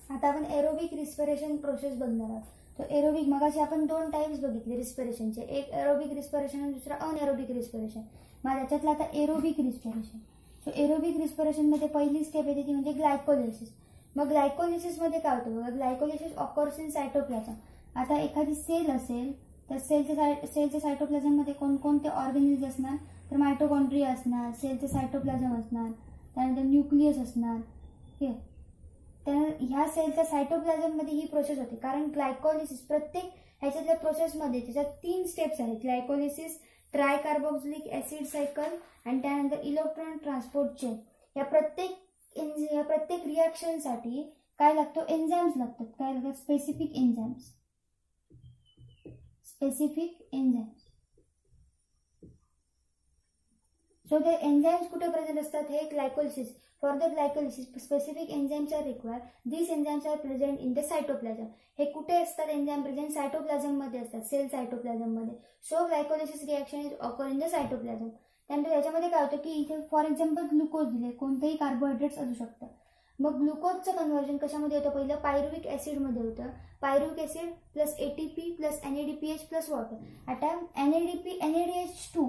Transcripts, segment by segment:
आता आपण aerobic respiration process बघणार आहोत. तो एरोबिक मगाशी आपण 2 टाइप्स बघितले रिस्पिरेशनचे, एक एरोबिक रिस्पिरेशन आणि दुसरा अनएरोबिक रिस्पिरेशन. मग त्याच्यातलं आता aerobic respiration. So aerobic respiration मध्ये पहिली स्टेप येते ती म्हणजे ग्लायकोलिसिस. मग ग्लायकोलिसिस मध्ये काय होतं बघा, ग्लायकोलिसिस ऑकर्स इन सायटोप्लाझम. आता एखादी सेल असेल तर सेलच्या सायटोप्लाझम मध्ये कोणकोणते ऑर्गॅनिल्स असणार, तर मायटोकॉन्ड्रिया असणार, सेलचे सायटोप्लाझम असणार, त्यानंतर न्यूक्लियस असणार. ओके, तर ह्या सेलच्या सायटोप्लाझम मध्ये ही प्रोसेस होते. कारण ग्लायकोलिसिस प्रत्येक ह्याच्यातल्या प्रोसेसमध्ये त्याच्यात 3 स्टेप्स आहेत. ग्लायकोलिसिस, ट्रायकार्बोक्सिलिक ऍसिड सायकल आणि त्यानंतर इलेक्ट्रॉन ट्रान्सपोर्ट चेन. या प्रत्येक रिॲक्शनसाठी काय लागतो, एन्झाईम्स लागतात. काय लागतात, specific enzymes. So the enzymes कुठे प्रेझेंट असतात, हे glycolysis. For the glycolysis specific enzymes are required. These enzymes are present in the cytoplasm. हे कुठे असतात एन्झाईम प्रेझेंट, सायटोप्लाझम मध्ये असतात, सेल सायटोप्लाझम मध्ये. So glycolysis reaction is occur in the cytoplasm. त्यानंतर याच्यामध्ये काय होतं की इथे फॉर एक्झाम्पल ग्लुकोज दिले, कोणतेही कार्बोहायड्रेट्स असू शकतं. मग ग्लुकोजचं कन्व्हर्जन कशामध्ये होतं, पहिलं पायरुविक ऍसिड मध्ये होतं. Pyruvic acid plus ATP plus NADPH plus water. आता NADH2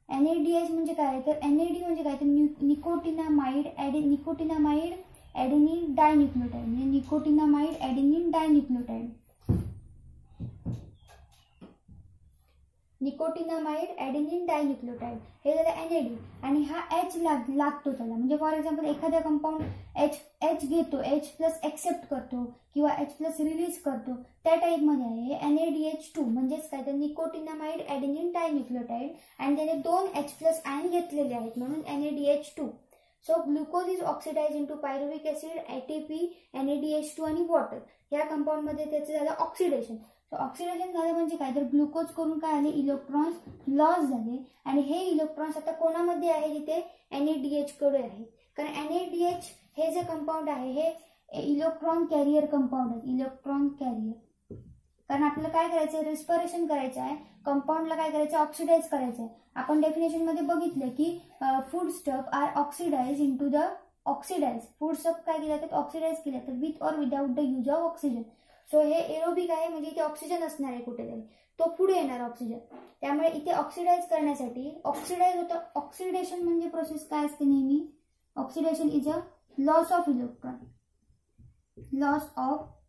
म्हणजे काय, तर NAD म्हणजे काय, तर निकोटिनामाइड ॲडेनिन डायन्यूक्लियोटाइड. म्हणजे निकोटिनामाइड ॲडेनिन डायन्यूक्लियोटाइड. हे झालं NAD. आणि हा H लागतो त्याला. म्हणजे फॉर एक्झाम्पल एखादा कंपाऊंड H घेतो, H प्लस एक्सेप्ट करतो किंवा H प्लस रिलीज करतो, त्या टाईप मध्ये आहे हे NADH2. म्हणजेच काय, तर निकोटिनामाइड ॲडेनिन डायन्यूक्लियोटाइड आणि त्याने 2 H प्लस आयन घेतलेले आहेत म्हणून NADH2. So glucose is oxidise into pyruvic acid, ATP, NADH2 आणि वॉटर. या कंपाऊंड मध्ये त्याचं झालं ऑक्सिडेशन. ऑक्सिडेशन झालं म्हणजे काय, तर ग्लुकोज करून काय आले, इलेक्ट्रॉन्स लॉस झाले. आणि हे इलेक्ट्रॉन्स आता कोणामध्ये आहे, तिथे NADH कडे आहे. कारण NADH हे जे कंपाऊंड आहे हे इलेक्ट्रॉन कॅरियर कंपाऊंड आहे. Electron carrier. कारण आपल्याला काय करायचं, रिस्पिरेशन करायचं आहे, कंपाऊंडला काय करायचं, ऑक्सिडाइज करायचं आहे. आपण डेफिनेशन मध्ये बघितलं की food stuff are oxidize into the oxidize. Food stuff काय केले जातात, ऑक्सिडाइज केले जातात with or without the use of oxygen. So हे एरोबिक आहे म्हणजे इथे ऑक्सिजन असणार आहे कुठेतरी, तो पुढे येणार ऑक्सिजन. त्यामुळे इथे ऑक्सिडाइज करण्यासाठी ऑक्सिडाइज होतं. ऑक्सिडेशन म्हणजे प्रोसेस काय असते नेहमी, oxidation is a loss of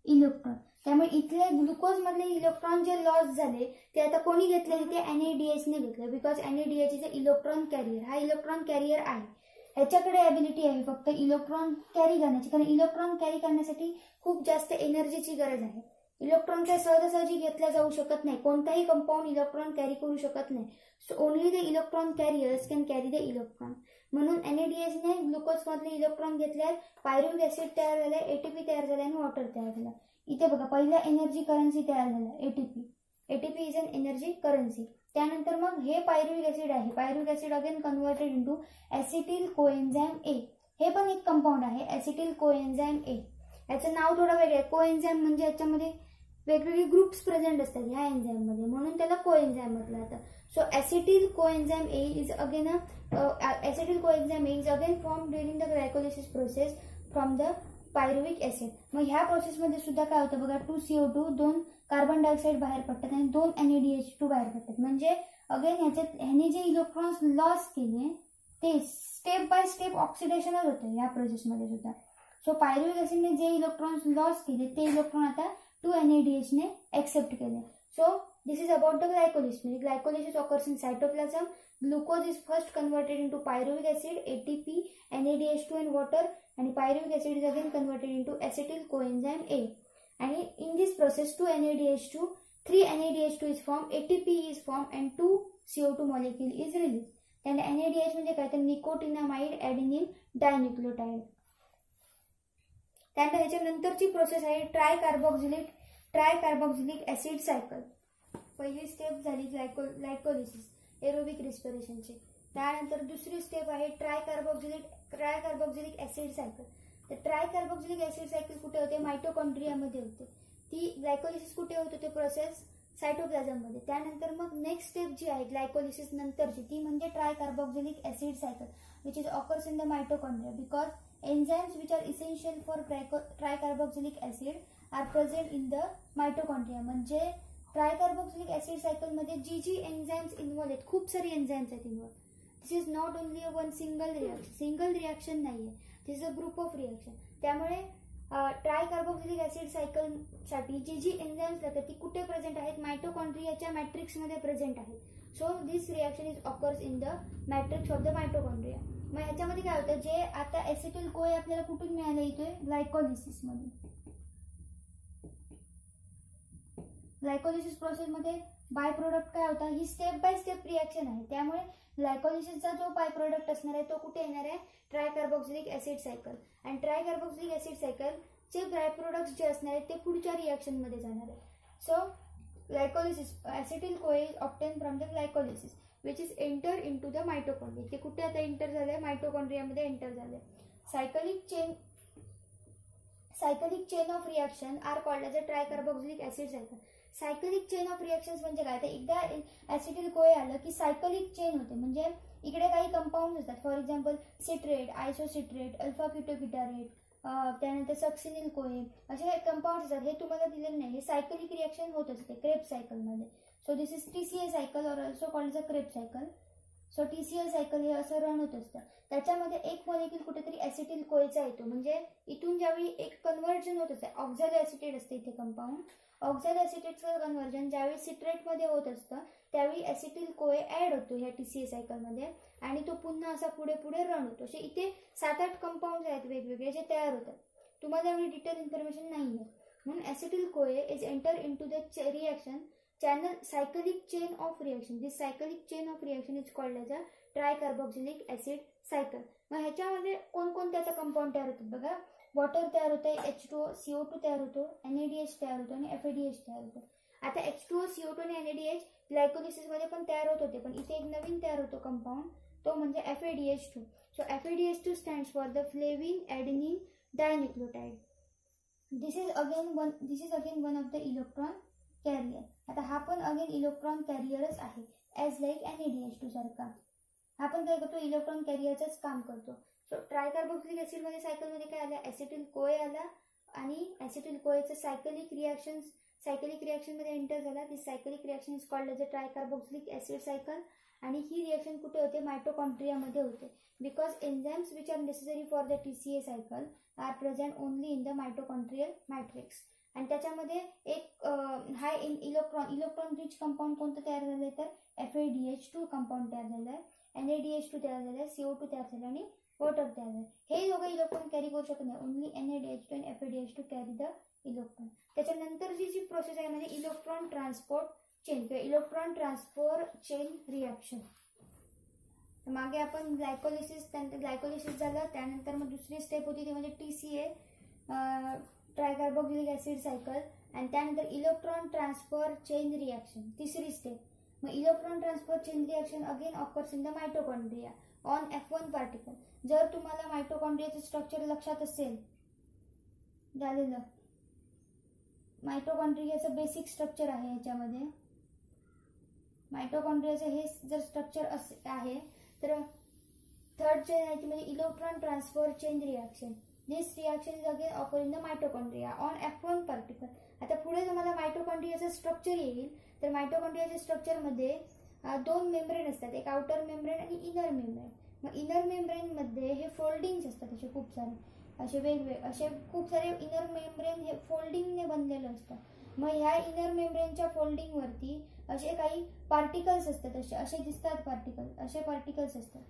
electron. त्यामुळे इथले ग्लुकोज मधले इलेक्ट्रॉन जे लॉस झाले ते आता कोणी घेतले, ते NADH ने घेतले. Because NADH is a electron carrier. हा इलेक्ट्रॉन कॅरियर आहे, ह्याच्याकडे ॲबिलिटी आहे फक्त इलेक्ट्रॉन कॅरी करण्याची. कारण इलेक्ट्रॉन कॅरी करण्यासाठी खूप जास्त एनर्जीची गरज आहे. इलेक्ट्रॉन काय सहजासहजी घेतला जाऊ शकत नाही, कोणताही कंपाऊंड इलेक्ट्रॉन कॅरी करू शकत नाही. So only the electron carriers can carry the electron. म्हणून NADH ने ग्लुकोज मधले इलेक्ट्रॉन घेतल्यात, पायरुविक ऍसिड तयार झाले, ATP तयार झाले आणि वॉटर तयार झालं. इथे बघा पहिला एनर्जी करन्सी तयार झाला ATP is an energy currency. त्यानंतर मग हे पायरुविक ऍसिड आहे. Pyruvic acid again converted into acetyl coenzyme A. हे पण एक कंपाऊंड आहे ऍसिटिल कोएन्झाइम A. याचं नाव थोडं वेगळं आहे. कोएन्झाइम म्हणजे याच्यामध्ये वेगवेगळे ग्रुप्स प्रेझेंट असतात ह्या एन्झाइम मध्ये, म्हणून त्याला कोएन्झाइम म्हटलं जातं. So acetyl coenzyme A is again form during the glycolysis process from the pyruvic acid. मग ह्या प्रोसेसमध्ये सुद्धा काय होतं बघा, 2 CO2 2 कार्बन डायऑक्साईड बाहेर पडतात आणि 2 NADH2 बाहेर पडतात. म्हणजे अगेन ह्याने जे इलेक्ट्रॉन्स लॉस केले ते स्टेप बाय स्टेप ऑक्सिडेशनच होतं या प्रोसेसमध्ये सुद्धा. सो पायरुविक ऍसिडने जे इलेक्ट्रॉन्स लॉस केले ते इलेक्ट्रॉन आता 2 NADH ने एक्सेप्ट केले. So this is about the glycolysis. Glycolysis occurs in cytoplasm. Glucose is first converted into pyruvic acid, ATP, NADH2 and water, and pyruvic acid is again converted into acetyl coenzyme A. And in this process 2 NADH2, 3 NADH2 is formed, ATP is formed and 2 CO2 molecule is released. And NADH म्हणजे काय, तर nicotinamide ॲडेनिन dinucleotide. त्यानंतर ह्याच्यानंतरची process आहे ट्रायकार्बोक्सिलिक acid cycle. पहिली step झाली glycolysis aerobic रिस्पिरेशनची. त्यानंतर दुसरी step आहे ट्रायकार्बोक्सिलिक ऍसिड सायकल. तर ट्रायकार्बोक्सिलिक ऍसिड सायकल कुठे होते, मायटोकॉन्ड्रियामध्ये होते. ती ग्लायकोलिसिस कुठे होत होते प्रोसेस, सायटोप्लाझम मध्ये. त्यानंतर मग नेक्स्ट स्टेप जी आहे ग्लायकोलिसिस नंतरची ती म्हणजे tricarboxylic acid cycle which is occurs in the mitochondria. Because enzymes which are essential for tricarboxylic acid are present in the mitochondria. म्हणजे ट्रायकार्बोक्सिलिक ऍसिड सायकल मध्ये जी एन्झाइम्स इन्व्हॉल्व आहेत, खूप सारी एन्झाइम्स आहेत involve. This is not only one single reaction नाहीये, this is a group of reaction. त्यामुळे tricarboxylic acid cycle साठी जी enzymes लागतात ती कुठे प्रेझेंट आहेत, मायटोकॉन्ड्रियाच्या मॅट्रिक्स मध्ये प्रेझेंट आहेत. So this reaction is occurs in the matrix of the mitochondria. मग ह्याच्यामध्ये काय होतं, जे आता एसिटिल कोए आपल्याला कुठून मिळालं, येतोय ग्लायकोलिसिस मधून. ग्लायकोलिसिस प्रोसेस मध्ये बाय प्रोडक्ट काय होता, ही स्टेप बाय स्टेप रिॲक्शन आहे. त्यामुळे ग्लायकोलिसिसचा जो बाय प्रोडक्ट असणार आहे तो कुठे येणार आहे, ट्रायकार्बोक्सिलिक ऍसिड सायकल. आणि ट्रायकार्बोक्सिलिक ऍसिड सायकल चे बाय प्रोडक्ट्स जे असणार आहेत ते पुढच्या रिॲक्शन मध्ये जाणार आहे. So glycolysis, acetyl CoA is obtain from the glycolysis which is enter into the mitochondria. ते कुठे आता एंटर झालंय, मायटोकॉन्ड्रियामध्ये एंटर झालंय. Cyclic chain of reaction are called as a tricarboxylic acid cycle. Cyclic chain of reactions म्हणजे काय, तर एकदा ऍसिटिल कोए आलं की सायकलिक चेन होते. म्हणजे इकडे काही कंपाऊंड असतात, फॉर एक्झाम्पल सिट्रेट, आयसोसिट्रेट, अल्फा किटोकिटारेट, त्यानंतर सक्सिनिल कोए, असे काही कंपाऊंड असतात. हे तुम्हाला दिलेलं नाही, हे सायकलिक रिॲक्शन होत असते क्रेब सायकलमध्ये. So this is TCA cycle or also called the Kreb cycle. So TCA cycle हे असं रन होत असतं. त्याच्यामध्ये एक मॉलिक्यूल कुठेतरी ऍसिटिल कोएचा येतो. म्हणजे इथून ज्यावेळी एक कन्व्हर्जन होत असते, ऑक्झॅलोएसिटेट असते इथे कंपाऊंड. ऑक्झॅलोएसिटेटचं कन्व्हर्जन ज्यावेळी सिट्रेटमध्ये होत असतं त्यावेळी ऍसिटिल कोए ऍड होतो ह्या TCA सायकलमध्ये आणि तो पुन्हा असा पुढे पुढे रन होतो. असे इथे 7-8 कंपाऊंड आहेत वेगवेगळे जे तयार होतात. तुम्हाला एवढी डिटेल इन्फॉर्मेशन नाही आहे. म्हणून ऍसिटिल कोए is enter into the reaction channel cyclic chain of reaction. This cyclic chain of reaction is called as a tricarboxylic acid cycle. मग ह्याच्यामध्ये कोणकोणते आता कंपाऊंड तयार होतात बघा. वॉटर तयार होते, H2O, CO2 तयार होतो, NADH तयार होतो आणि FADH तयार होतो. आता H2O, CO2 आणि NADH ग्लायकोलिसिस मध्ये पण तयार होत होते, पण इथे एक नवीन तयार होतो कंपाऊंड, तो म्हणजे FADH2. So FADH2 stands for the flavin adenine dinucleotide. This is again one of the electron carrier. आता हा पण अगेन इलेक्ट्रॉन कॅरियरच आहे, ॲज लाईक NADH2 सारखा. हा पण काय करतो, इलेक्ट्रॉन कॅरियरचंच काम करतो. सो ट्रायकार्बोक्सिलिक ऍसिड मध्ये सायकलमध्ये काय आलं, ऍसिटिल कोए आला आणि ऍसिटिल कोएचं सायकलिक रिॲक्शन मध्ये एंटर झाला. This cyclic reaction is called as a tricarboxylic acid cycle. आणि ही रिॲक्शन कुठे होते, मायटोकॉन्ड्रियामध्ये होते. Because enzymes which are necessary for the TCA cycle are present only in the mitochondrial matrix. आणि त्याच्यामध्ये एक high in electron rich compound कोणतं तयार झालंय, तर FADH2 कंपाऊंड तयार झालंय, NADH2 तयार झालंय, CO2 तयार झालं आणि वॉटर तयार झालं. हे दोघं इलेक्ट्रॉन कॅरी करू शकत नाही, ओनली NADH2 आणि FADH2 कॅरी द इलेक्ट्रॉन. त्याच्यानंतरची जी प्रोसेस आहे म्हणजे इलेक्ट्रॉन ट्रान्सपोर्ट चेन किंवा इलेक्ट्रॉन ट्रान्सफर चेन रिॲक्शन. मागे आपण ग्लायकोलिसिस झालं, त्यानंतर मग दुसरी स्टेप होती ती म्हणजे TCA ट्रायकार्बोक्सिलिक ऍसिड सायकल. आणि त्यानंतर इलेक्ट्रॉन ट्रान्सफर चेन रिॲक्शन, तिसरी स्टेप. मग electron transfer chain reaction again occurs in the mitochondria on F1 particle. जर तुम्हाला मायटोकॉन्ड्रियाचं स्ट्रक्चर लक्षात असेल झालेलं, मायटोकॉन्ड्रियाचं बेसिक स्ट्रक्चर आहे ह्याच्यामध्ये. मायटोकॉन्ड्रियाचं हे जर स्ट्रक्चर आहे तर थर्ड चेन आहे ती म्हणजे electron transfer chain reaction. This reaction is again occur in the mitochondria on F1 particle. आता पुढे तुम्हाला मायटोकॉन्ड्रियाचं स्ट्रक्चर येईल, तर मायटोकॉन्ड्रियाच्या स्ट्रक्चरमध्ये 2 मेम्ब्रेन असतात, एक आउटर मेम्ब्रेन आणि इनर मेम्ब्रेन. मग इनर मेम्ब्रेन मध्ये हे फोल्डिंग्स असतात, असे खूप सारे असे खूप सारे इनर मेम्ब्रेन हे फोल्डिंगने बनलेलं असतं. मग ह्या इनर मेम्ब्रेनच्या फोल्डिंग वरती असे काही पार्टिकल्स असतात, असे दिसतात असे पार्टिकल्स असतात.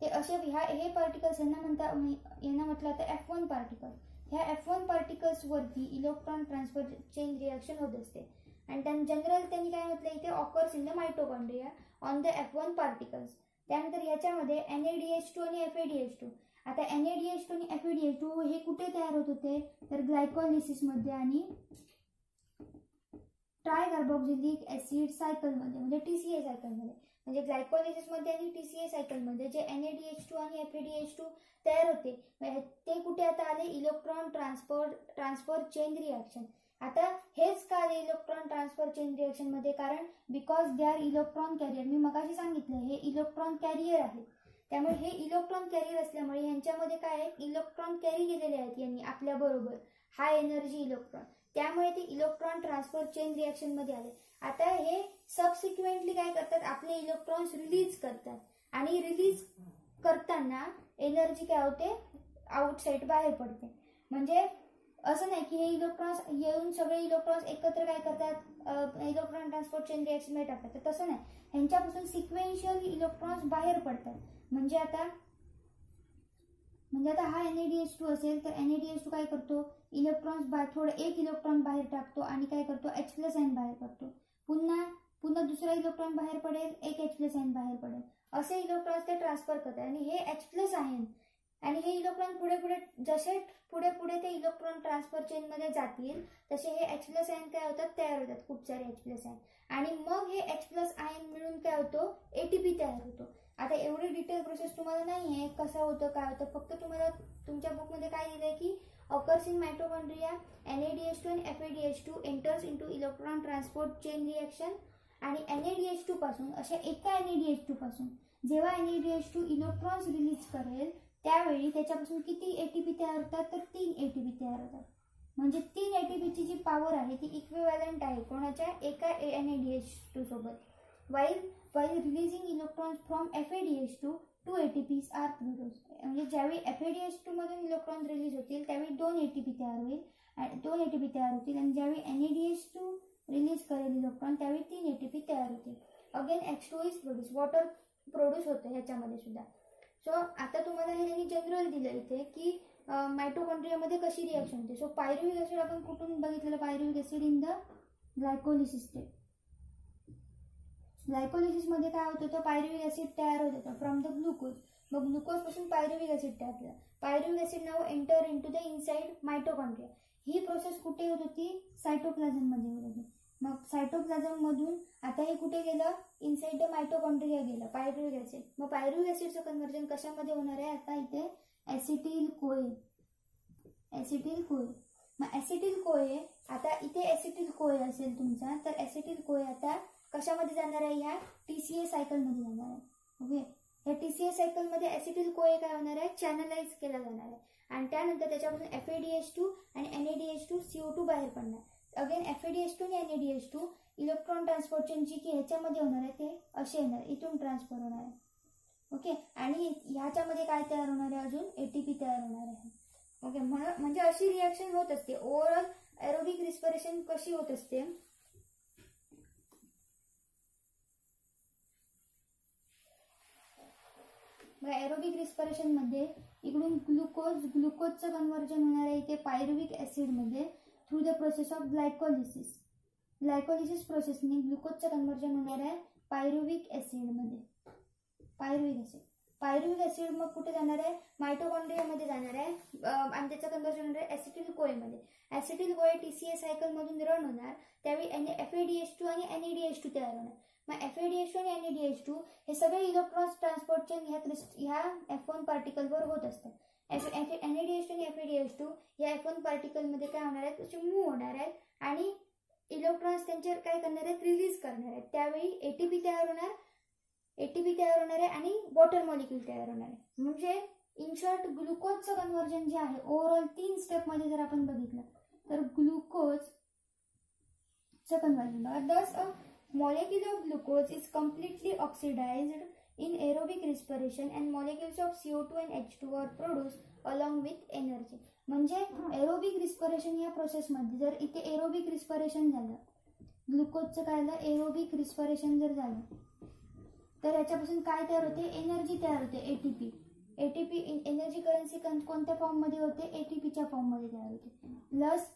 ते असे हे पार्टिकल्स यांना म्हटलं तर F1 पार्टिकल. ह्या F1 पार्टिकल्स वरती इलेक्ट्रॉन ट्रान्सफर चेन रिॲक्शन होत असते. आणि जनरल त्यांनी काय म्हटलं इथे occurs in the mitochondria on the F1 particles. त्यानंतर ह्याच्यामध्ये NADH2 आणि FADH2. आता NADH2 आणि FADH2 हे कुठे तयार होत होते, तर ग्लायकोलिसिस मध्ये आणि ट्रायकार्बोक्सिलिक ऍसिड सायकलमध्ये म्हणजे TCA सायकलमध्ये. म्हणजे ग्लायकोलिसिस मध्ये आणि TCA सायकलमध्ये जे NADH2 आणि FADH2 तयार होते ते कुठे आता आले, इलेक्ट्रॉन ट्रान्सफर चेन रिॲक्शन. आता हेच का आले इलेक्ट्रॉन ट्रान्सफर चेन रिॲक्शन मध्ये, कारण because they are electron carrier. मी मगाशी सांगितलं हे इलेक्ट्रॉन कॅरियर आहे. त्यामुळे हे इलेक्ट्रॉन कॅरियर असल्यामुळे ह्यांच्यामध्ये काय आहे, इलेक्ट्रॉन कॅरी केलेले आहेत यांनी आपल्या बरोबर हाय एनर्जी इलेक्ट्रॉन, त्यामुळे ते इलेक्ट्रॉन ट्रान्सफर चेन रिएक्शन मध्ये आले. आता हे सबसिक्वेंटली काय करतात, आपले इलेक्ट्रॉन्स रिलीज करतात आणि रिलीज करताना एनर्जी काय होते, आउटसाइड बाहेर पडते. म्हणजे असं नाही की हे इलेक्ट्रॉन्स येऊन सगळे इलेक्ट्रॉन्स एकत्र काय करतात, इलेक्ट्रॉन ट्रान्सपोर्ट चेन रिएक्शन मध्ये टाकतात, तर तसं नाही, ह्यांच्यापासून सिक्वेन्शियली इलेक्ट्रॉन्स बाहेर पडतात. म्हणजे आता हा NaDH2 असेल तर NaDH2 काय करतो, इलेक्ट्रॉन्स थोडं एक इलेक्ट्रॉन बाहेर टाकतो आणि काय करतो, H+ आयन बाहेर करतो. पुन्हा दुसरा इलेक्ट्रॉन बाहेर पडेल, एक H+ आयन बाहेर पडेल, असे इलेक्ट्रॉन्स ते ट्रान्सफर करतात. आणि हे H+ आयन आणि हे इलेक्ट्रॉन जसे पुढे ते इलेक्ट्रॉन ट्रान्सफर चेन मध्ये जातील तसे हे H+ आयन काय होतात, तयार होतात, खूप सारे H+ आयन. आणि मग हे H+ आयन मिळून काय होतो, ATP तयार होतो. आता एवढी डिटेल प्रोसेस तुम्हाला नाहीये कसं होतं काय होतं, फक्त तुम्हाला तुमच्या बुकमध्ये काय दिलंय की occurs in mitochondria, NADH2 and FADH2 enters into electron transport chain reaction. आणि NADH2 पासून अशा एका NADH2 पासून जेव्हा NADH2 इलेक्ट्रॉन्स रिलीज करेल त्यावेळी त्याच्यापासून किती ATP तयार होतात, तर 3 ATP तयार होतात. म्हणजे 3 ATP ची जी पॉवर आहे ती इक्विव्हॅलंट आहे कोणाच्या, एका NADH2 सोबत. while releasing electrons from FADH2 2 ATPs are produced. म्हणजे ज्यावेळी FADH2 मधून इलेक्ट्रॉन रिलीज होतील त्यावेळी 2 ATP तयार होतील आणि ज्यावेळी NADH2 रिलीज करेल इलेक्ट्रॉन त्यावेळी 3 ATP तयार होतील. Again H2 is produce, water produce होतं ह्याच्यामध्ये सुद्धा. सो आता तुम्हाला हे त्यांनी जनरल दिलं इथे की मायटोकॉन्ड्रियामध्ये कशी रिएक्शन होते. सो पायरुव्हिक ऍसिड आपण कुठून बघितलेलं, pyruvic acid in the glycolysis step. Glycolysis मध्ये काय होत होतं, पायरुव्हिक ऍसिड तयार होत होतं फ्रॉम द ग्लुकोज. मग ग्लुकोज पासून पायरुव्हिक ऍसिड तयार झालं. पायरुव्हिक ऍसिड नाव enter into the inside mitochondria. ही प्रोसेस कुठे होत होती, सायटोप्लाझम मध्ये होत होती. मग सायटोप्लाझम मधून आता हे कुठे गेलं, इनसाइड द मायटोकॉन्ड्रिया गेलं पायरुव्हिक ऍसिड. मग पायरुव्हिक ऍसिडचं कन्व्हर्जन कशामध्ये होणार आहे, आता इथे ऍसिटिल कोए. मग ऍसिटिल कोए, आता इथे ऍसिटिल कोए असेल तुमचा, तर ऍसिटिल कोए आता कशामध्ये जाणार आहे, ह्या TCA सायकल मध्ये जाणार आहे. ओके, या TCA सायकल मध्ये ऍसिटिल कोए काय होणार आहे, चॅनलाइज केला जाणार आहे आणि त्यानंतर त्याच्यापासून FADH2 आणि NADH2 CO2 बाहेर पडणार. अगेन FADH2 आणि NADH2 इलेक्ट्रॉन ट्रान्सपोर्ट चेन जी की ह्याच्यामध्ये होणार आहे ते असे येणार, इथून ट्रान्सफर होणार आहे. ओके, आणि ह्याच्यामध्ये काय तयार होणार आहे, अजून ATP तयार होणार आहे. ओके, म्हणजे अशी रिएक्शन होत असते. ओव्हरऑल एरोबिक रिस्पिरेशन कशी होत असते, एरोबिक रिस्पिरेशन मध्ये इकडून ग्लुकोजचं कन्व्हर्जन होणार आहे इथे पायरुव्हिक ऍसिड मध्ये through the process of glycolysis प्रोसेसने ग्लुकोजचं कन्व्हर्जन होणार आहे पायरुव्हिक ऍसिड मध्ये. पायरुव्हिक ऍसिड मग कुठे जाणार आहे, मायटोकॉन्ड्रिया मध्ये जाणार आहे आणि त्याचं कन्व्हर्जन होणार आहे ऍसिटिल कोए मध्ये. ऍसिटिल कोए TCA सायकल मधून रन होणार त्यावेळी FADH2 आणि NADH2 तयार होणार. मग FADH2 आणि NADH2 हे सगळे इलेक्ट्रॉन्स ट्रान्सपोर्ट चेन ह्या F1 पार्टिकलवर होत असतात. NADH2 आणि FADH2 या F1 पार्टिकल मध्ये काय होणार आहेत, तसे मूव्ह होणार आहेत आणि इलेक्ट्रॉन्स त्यांच्यावर काय करणार आहेत, रिलीज करणार आहेत. त्यावेळी ATP तयार होणार आहे आणि वॉटर मॉलिक्यूल तयार होणार आहे. म्हणजे इन शॉर्ट ग्लुकोजचं कन्व्हर्जन जे आहे ओव्हरऑल 3 स्टेप मध्ये जर आपण बघितलं तर ग्लुकोजचं कन्व्हर्जन बघा. दस अ molecule of glucose is completely oxidized in aerobic respiration and molecules of CO2 and H2 are produced along with energy. म्हणजे एरोबिक रिस्पिरेशन या प्रोसेस मध्ये जर इथे एरोबिक रिस्पिरेशन झालं, ग्लुकोजचं काय झालं, एरोबिक रिस्पिरेशन जर झालं तर याच्यापासून काय तयार होते, एनर्जी तयार होते, ATP एनर्जी करन्सी कोणत्या फॉर्म मध्ये होते, ATPच्या फॉर्म मध्ये तयार होते. प्लस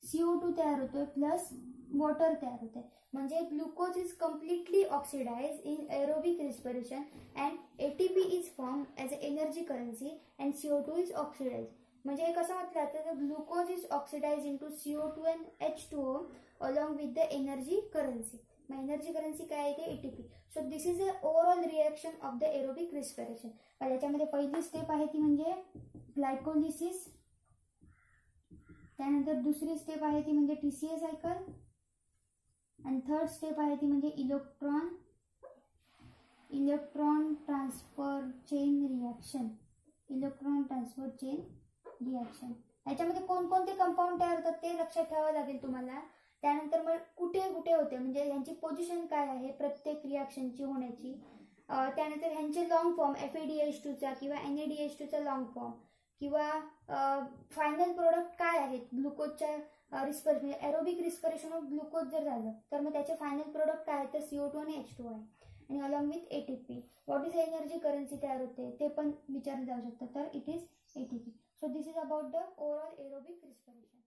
CO2 तयार होतोय, प्लस वॉटर तयार होते. म्हणजे glucose is completely oxidise in aerobic respiration and ATP is form as a energy currency and CO2 is oxidise. म्हणजे हे कसं म्हटलं जातं, glucose is oxidise into CO2 and H2O along with the energy currency. मग energy currency काय आहे ते ATP. So this is a overall reaction of the aerobic respiration. याच्यामध्ये पहिली स्टेप आहे ती म्हणजे ग्लायकोलिसिस, त्यानंतर दुसरी स्टेप आहे ती म्हणजे TCA सायकल आणि थर्ड स्टेप आहे ती म्हणजे electron electron transfer chain reaction. Electron transfer chain reaction याच्यामध्ये कोणकोणते कंपाऊंड तयार होतात ते लक्षात ठेवावं लागेल तुम्हाला. त्यानंतर मग कुठे कुठे होते म्हणजे यांची पोझिशन काय आहे प्रत्येक रिॲक्शनची होण्याची. त्यानंतर ह्यांचे लॉंग फॉर्म FADH2 चा किंवा NADH2 चा लॉंग फॉर्म किंवा फायनल प्रोडक्ट काय आहेत ग्लुकोजच्या रिस्पिरेशन म्हणजे एरोबिक रिस्पिरेशन ऑफ ग्लुकोज जर झालं तर मग त्याचे फायनल प्रोडक्ट काय आहे तर CO2 आणि H2 आहे. आणि along with ATP. What is energy currency तयार होते ते पण विचारलं जाऊ शकतं तर it is ATP. So this is about the overall aerobic respiration.